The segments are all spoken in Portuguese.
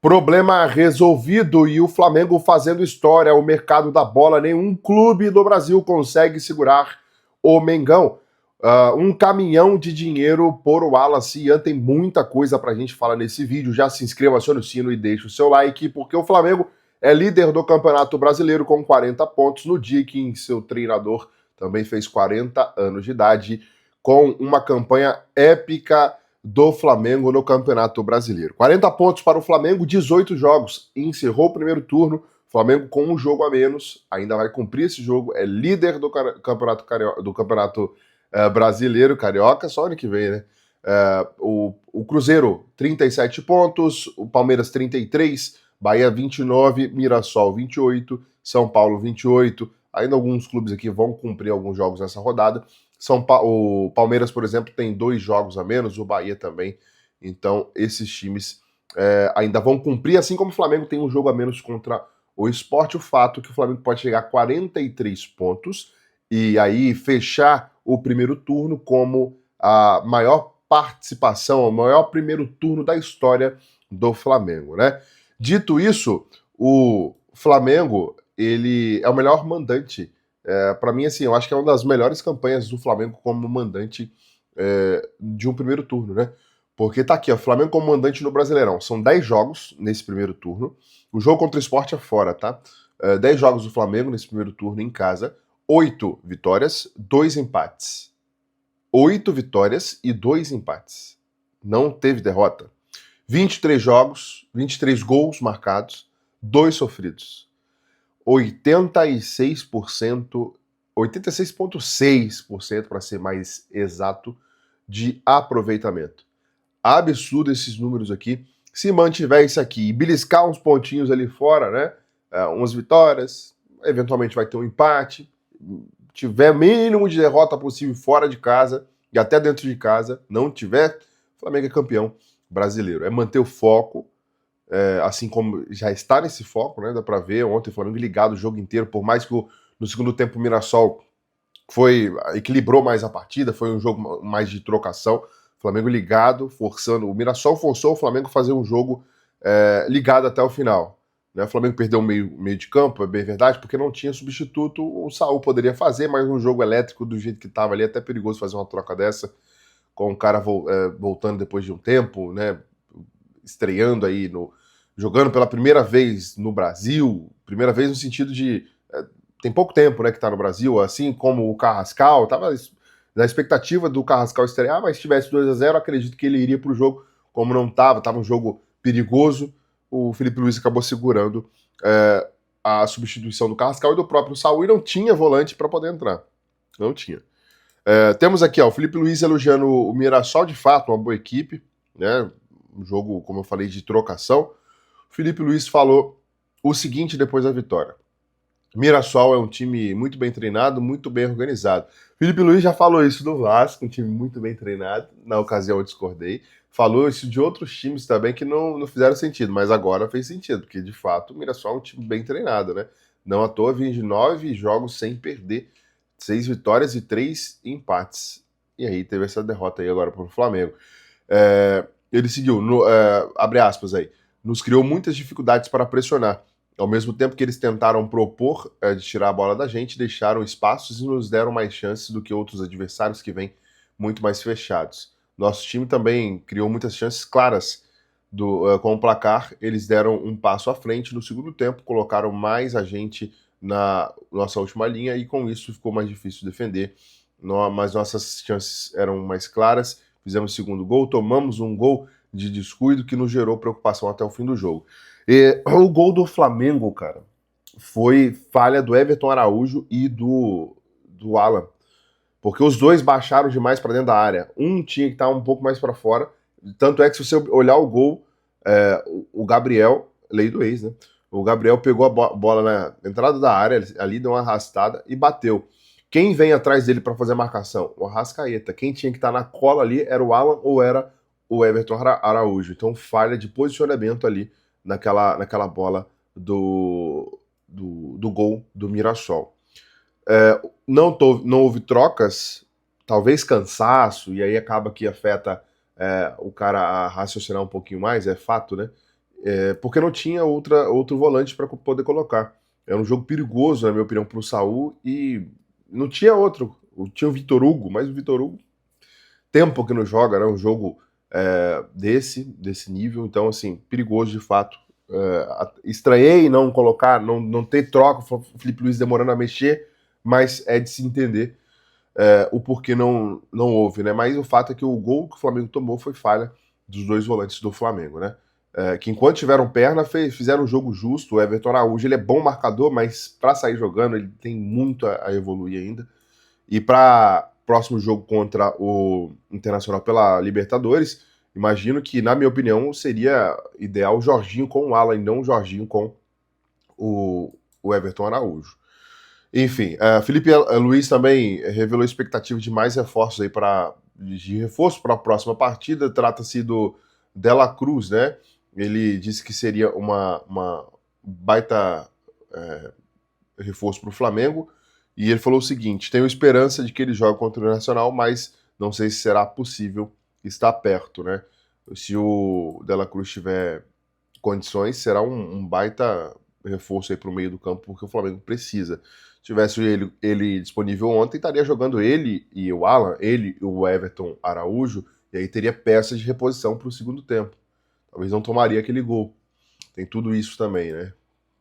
Problema resolvido e o Flamengo fazendo história. O mercado da bola, nenhum clube do Brasil consegue segurar o Mengão. Um caminhão de dinheiro por Wallace. Ian, tem muita coisa pra gente falar nesse vídeo. Já se inscreva, acione o sino e deixe o seu like, porque o Flamengo é líder do Campeonato Brasileiro com 40 pontos no dia que seu treinador também fez 40 anos de idade, com uma campanha épica do Flamengo no Campeonato Brasileiro. 40 pontos para o Flamengo, 18 jogos. Encerrou o primeiro turno, Flamengo com um jogo a menos, ainda vai cumprir esse jogo, é líder do Campeonato Brasileiro, Carioca, só ano que vem, né? O Cruzeiro, 37 pontos, o Palmeiras, 33, Bahia, 29, Mirassol, 28, São Paulo, 28. Ainda alguns clubes aqui vão cumprir alguns jogos nessa rodada. O Palmeiras, por exemplo, tem 2 jogos a menos, o Bahia também. Então, esses times ainda vão cumprir, assim como o Flamengo tem um jogo a menos contra o Sport. O fato é que o Flamengo pode chegar a 43 pontos e aí fechar o primeiro turno como a maior participação, o maior primeiro turno da história do Flamengo, né? Dito isso, o Flamengo, ele é o melhor mandante. Para mim, assim, eu acho que é uma das melhores campanhas do Flamengo como mandante de um primeiro turno, né? Porque tá aqui, ó, Flamengo como mandante no Brasileirão. São 10 jogos nesse primeiro turno. O jogo contra o Sport é fora, tá? 10 jogos do Flamengo nesse primeiro turno em casa. 8 vitórias, 2 empates. 8 vitórias e 2 empates. Não teve derrota. 23 jogos, 23 gols marcados, 2 sofridos. 86%, 86,6% para ser mais exato, de aproveitamento. Absurdo esses números aqui. Se mantiver isso aqui e beliscar uns pontinhos ali fora, né? Umas vitórias, eventualmente vai ter um empate. Tiver mínimo de derrota possível fora de casa e até dentro de casa, não tiver, o Flamengo é campeão brasileiro. É manter o foco, assim como já está nesse foco, né? Dá para ver ontem o Flamengo ligado o jogo inteiro, por mais que no segundo tempo o Mirassol equilibrou mais a partida, foi um jogo mais de trocação. O Flamengo ligado, forçando. O Mirassol forçou o Flamengo a fazer um jogo ligado até o final. Né? O Flamengo perdeu o meio de campo, é bem verdade, porque não tinha substituto. O Saul poderia fazer, mas um jogo elétrico do jeito que estava ali, é até perigoso fazer uma troca dessa, com o cara voltando depois de um tempo, né? Estreando aí, jogando pela primeira vez no Brasil, primeira vez no sentido de tem pouco tempo, né, que tá no Brasil, assim como o Carrascal, tava na expectativa do Carrascal estrear, mas se tivesse 2-0, acredito que ele iria pro jogo, como não tava um jogo perigoso, o Felipe Luiz acabou segurando a substituição do Carrascal e do próprio Saúl, e não tinha volante para poder entrar, não tinha. Temos aqui, ó, o Felipe Luiz elogiando o Mirassol, de fato, uma boa equipe, né, um jogo, como eu falei, de trocação. O Felipe Luiz falou o seguinte depois da vitória: Mirassol é um time muito bem treinado, muito bem organizado. Felipe Luiz já falou isso do Vasco, um time muito bem treinado, na ocasião eu discordei. Falou isso de outros times também que não fizeram sentido, mas agora fez sentido, porque de fato o Mirassol é um time bem treinado, né? Não à toa vinha de 9 jogos sem perder, 6 vitórias e 3 empates. E aí teve essa derrota aí agora para o Flamengo. Ele seguiu, abre aspas aí, nos criou muitas dificuldades para pressionar. Ao mesmo tempo que eles tentaram propor de tirar a bola da gente, deixaram espaços e nos deram mais chances do que outros adversários que vêm muito mais fechados. Nosso time também criou muitas chances claras com o placar. Eles deram um passo à frente no segundo tempo, colocaram mais a gente na nossa última linha e com isso ficou mais difícil defender. Mas nossas chances eram mais claras. Fizemos o segundo gol, tomamos um gol de descuido que nos gerou preocupação até o fim do jogo. O gol do Flamengo, cara, foi falha do Everton Araújo e do Alan, porque os dois baixaram demais para dentro da área. Um tinha que estar um pouco mais para fora, tanto é que se você olhar o gol, o Gabriel, lei do ex, né? O Gabriel pegou a bola na entrada da área, ali deu uma arrastada e bateu. Quem vem atrás dele para fazer a marcação? O Arrascaeta. Quem tinha que estar na cola ali era o Alan ou era o Everton Araújo. Então, falha de posicionamento ali naquela bola do gol do Mirassol. Não houve trocas, talvez cansaço, e aí acaba que afeta o cara a raciocinar um pouquinho mais, é fato, né? porque não tinha outro volante para poder colocar. Era um jogo perigoso, na minha opinião, para o Saul, e não tinha outro. Tinha o Vitor Hugo, mas o Vitor Hugo, tempo que não joga, né? Um jogo desse nível, então, assim, perigoso de fato. Estranhei não colocar, não ter troca, o Felipe Luiz demorando a mexer, mas é de se entender o porquê não houve, né? Mas o fato é que o gol que o Flamengo tomou foi falha dos dois volantes do Flamengo, né? Que enquanto tiveram perna, fizeram um jogo justo. O Everton Araújo, ele é bom marcador, mas para sair jogando, ele tem muito a evoluir ainda. E para próximo jogo contra o Internacional pela Libertadores, imagino que, na minha opinião, seria ideal o Jorginho com o Alan e não o Jorginho com o Everton Araújo. Enfim, Felipe Luiz também revelou expectativa de mais reforços aí de reforço para a próxima partida. Trata-se do Dela Cruz, né? Ele disse que seria uma baita reforço para o Flamengo. E ele falou o seguinte: tenho esperança de que ele jogue contra o Nacional, mas não sei se será possível estar perto, né? Se o Dela Cruz tiver condições, será um baita reforço aí para o meio do campo, porque o Flamengo precisa. Se tivesse ele disponível ontem, estaria jogando ele e o Alan, ele e o Everton Araújo, e aí teria peças de reposição para o segundo tempo. Talvez não tomaria aquele gol. Tem tudo isso também, né?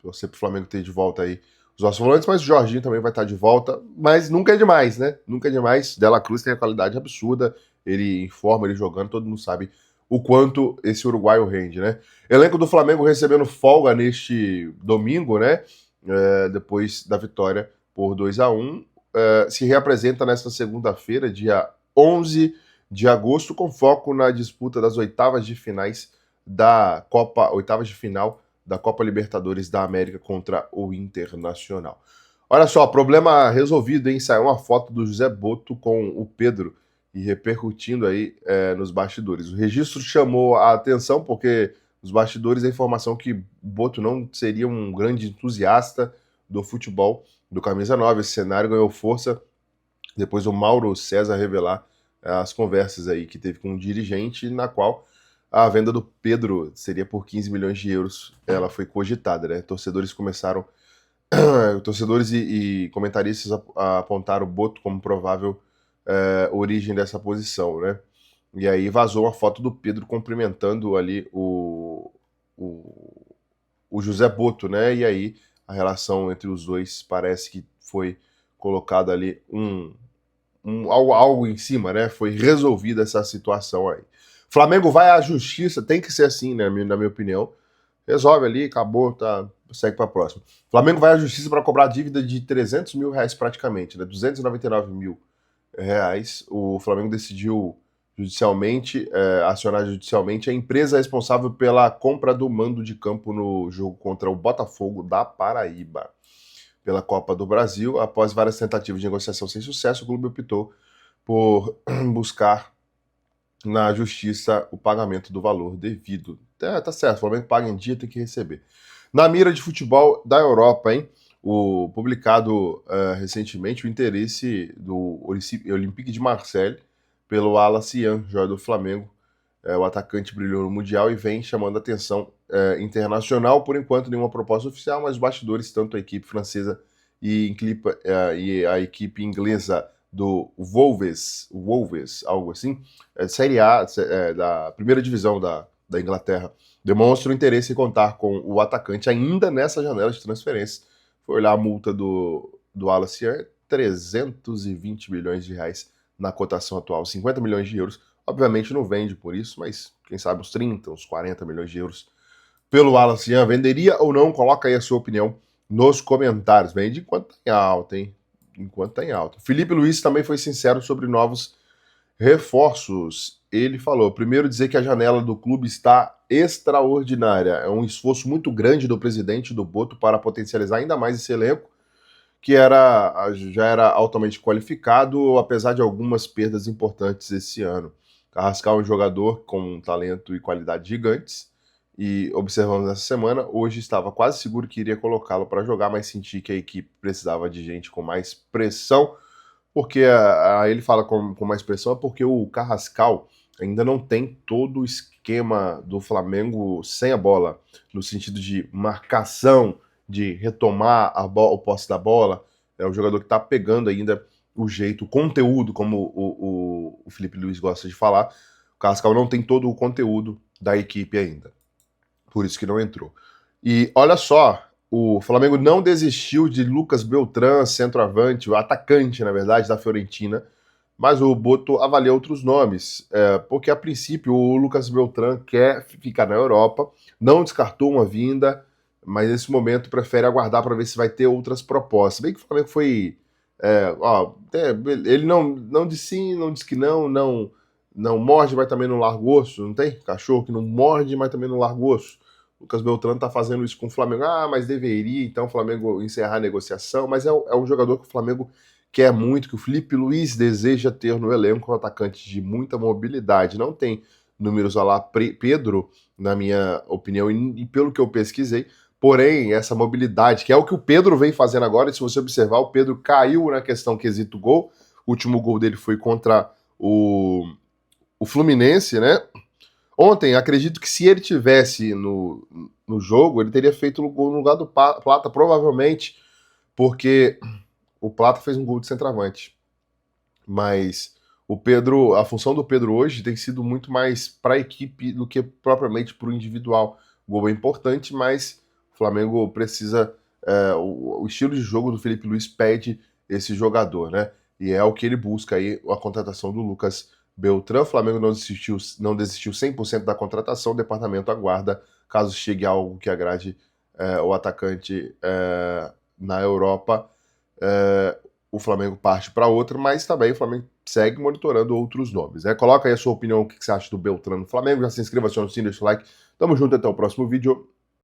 Torcer para o Flamengo ter de volta aí os nossos volantes, mas o Jorginho também vai estar de volta, mas nunca é demais, né? Nunca é demais. Dela Cruz tem a qualidade absurda, ele informa, ele jogando, todo mundo sabe o quanto esse uruguaio rende, né? Elenco do Flamengo recebendo folga neste domingo, né? Depois da vitória por 2-1, se reapresenta nesta segunda-feira, dia 11 de agosto, com foco na disputa das oitavas de final da Copa Libertadores da América contra o Internacional. Olha só, problema resolvido, hein? Saiu uma foto do José Boto com o Pedro e repercutindo aí nos bastidores. O registro chamou a atenção porque nos bastidores a informação que Boto não seria um grande entusiasta do futebol do Camisa 9. Esse cenário ganhou força depois do Mauro César revelar as conversas aí que teve com um dirigente, na qual a venda do Pedro seria por 15 milhões de euros. Ela foi cogitada, né? Torcedores e comentaristas apontaram o Boto como provável origem dessa posição, né? E aí vazou uma foto do Pedro cumprimentando ali o José Boto, né? E aí a relação entre os dois parece que foi colocada ali algo em cima, né? Foi resolvida essa situação aí. Flamengo vai à justiça, tem que ser assim, né, na minha opinião. Resolve ali, acabou, tá, segue para a próxima. Flamengo vai à justiça para cobrar dívida de 300 mil reais praticamente, né? 299 mil reais. O Flamengo decidiu judicialmente, acionar judicialmente a empresa responsável pela compra do mando de campo no jogo contra o Botafogo da Paraíba pela Copa do Brasil. Após várias tentativas de negociação sem sucesso, o clube optou por buscar na justiça o pagamento do valor devido. Tá certo, o Flamengo paga em dia, tem que receber. Na mira de futebol da Europa, hein? Publicado recentemente o interesse do Olympique de Marseille pelo Alassian, jogador do Flamengo. O atacante brilhou no Mundial e vem chamando atenção internacional. Por enquanto, nenhuma proposta oficial, mas os bastidores, tanto a equipe francesa e a equipe inglesa do Wolves, algo assim, Série A, da primeira divisão da Inglaterra, demonstram interesse em contar com o atacante ainda nessa janela de transferência. Foi olhar a multa do Alassian, 320 milhões de reais na cotação atual, 50 milhões de euros. Obviamente não vende por isso, mas quem sabe uns 30, uns 40 milhões de euros pelo Alassian. Venderia ou não? Coloca aí a sua opinião nos comentários. Vende enquanto tá em alta, hein? Enquanto tá em alta. Felipe Luiz também foi sincero sobre novos reforços. Ele falou, primeiro dizer que a janela do clube está extraordinária. É um esforço muito grande do presidente do Boto para potencializar ainda mais esse elenco, que já era altamente qualificado, apesar de algumas perdas importantes esse ano. Carrascal é um jogador com talento e qualidade gigantes, e observamos essa semana, hoje estava quase seguro que iria colocá-lo para jogar, mas senti que a equipe precisava de gente com mais pressão, porque ele fala com mais pressão, é porque o Carrascal ainda não tem todo o esquema do Flamengo sem a bola, no sentido de marcação, de retomar o posse da bola. É um jogador que está pegando ainda o jeito, o conteúdo, como o Felipe Luiz gosta de falar. O Carrascal não tem todo o conteúdo da equipe ainda. Por isso que não entrou. E olha só, o Flamengo não desistiu de Lucas Beltrán, centroavante, o atacante, na verdade, da Fiorentina, mas o Boto avalia outros nomes, porque a princípio o Lucas Beltrán quer ficar na Europa, não descartou uma vinda, mas nesse momento prefere aguardar para ver se vai ter outras propostas. Bem que o Flamengo foi. Ele não disse sim, não disse que não morde, mas também não larga o osso, não tem? Cachorro que não morde, mas também não larga o osso. O Lucas Beltrán tá fazendo isso com o Flamengo. Ah, mas deveria então o Flamengo encerrar a negociação, mas é um jogador que o Flamengo quer muito, que o Felipe Luiz deseja ter no elenco, um atacante de muita mobilidade. Não tem números a lá Pedro, na minha opinião, e pelo que eu pesquisei, porém, essa mobilidade, que é o que o Pedro vem fazendo agora, e se você observar, o Pedro caiu na questão quesito gol, o último gol dele foi contra o Fluminense, né? Ontem, acredito que se ele tivesse no jogo, ele teria feito o gol no lugar do Plata, provavelmente, porque o Plata fez um gol de centroavante. Mas o Pedro, a função do Pedro hoje tem sido muito mais para a equipe do que propriamente para o individual. O gol é importante, mas o Flamengo precisa. O estilo de jogo do Felipe Luiz pede esse jogador, né? E é o que ele busca aí, a contratação do Lucas Beltrán. O Flamengo não desistiu 100% da contratação, o departamento aguarda caso chegue algo que agrade o atacante na Europa. O Flamengo parte para outra, mas também o Flamengo segue monitorando outros nomes. Né? Coloca aí a sua opinião, o que você acha do Beltrán no Flamengo. Já se inscreva, acione o sininho, deixa o like. Tamo junto, até o próximo vídeo.